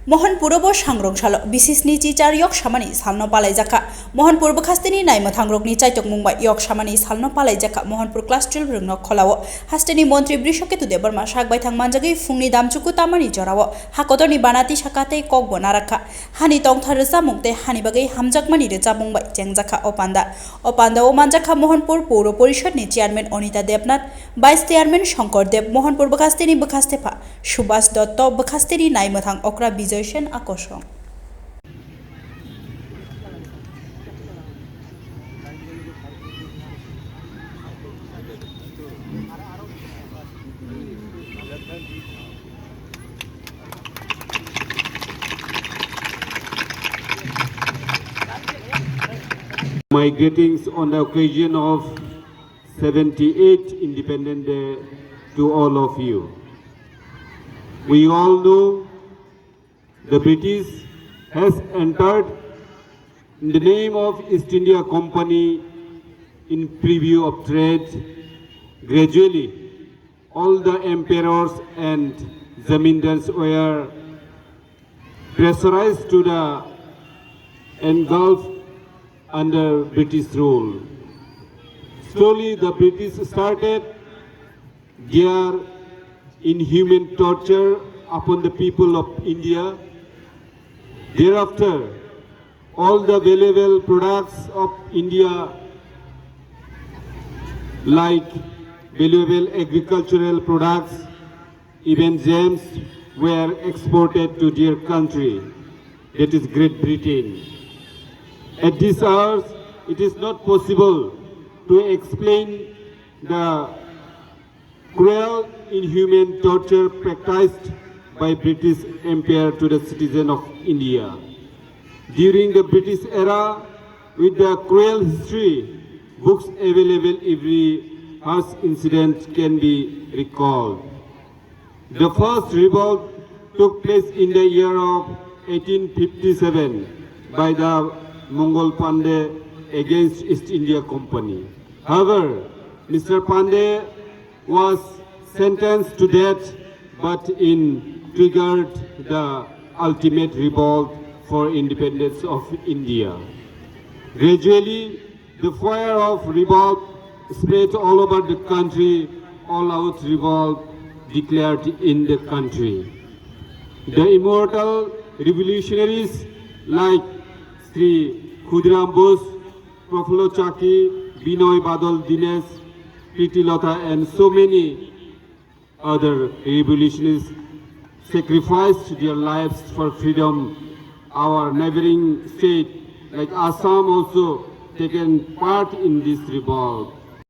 Mohanpur bo sangrong salo bisis ni cicar yok samani salno palai jaka Mohanpur bekhasteni naima thangrok ni chaitok mungbai yok samani salno palai jaka Mohanpur class 12 rungno kholawo hasteni montri Brishoketu Debarma sakbai thangmanjagui fungni damchuku tamani jorawo hakotoni banati sakate kok bonarakha hani tongthar jamungte hani bagai hamjakmani reja mungbai jengjaka opanda o manjaka Mohanpur Paur Porishod ni chairman Onita Debnath vice chairman Shankar Deb Mohanpur bekhasteni bekhastepa Subhas Dotto bekhasteni naima thang okra Sen Akosong. My greetings on the occasion of 78th Independence Day to all of you. We all know the British has entered in the name of East India Company in preview of trade. Gradually, all the emperors and zamindars were pressurized to the engulf under British rule. Slowly, the British started their inhuman torture upon the people of India. Thereafter, all the valuable products of India, like valuable agricultural products, even gems, were exported to their country, that is Great Britain. At this hour, it is not possible to explain the cruel, inhuman torture practiced by British Empire to the citizen of India. During the British era, with the cruel history, books available, every harsh incident can be recalled. The first revolt took place in the year of 1857 by the Mongol Pandey against East India Company. However, Mr. Pandey was sentenced to death, but triggered the ultimate revolt for independence of India. Gradually, the fire of revolt spread all over the country. All-out revolt declared in the country. The immortal revolutionaries like Sri Khudiram Bose, Prafullo Chaki, Binoy Badal Dinesh, Priti Lata, and so many other revolutionists sacrificed their lives for freedom. Our neighboring state like Assam also taken part in this revolt.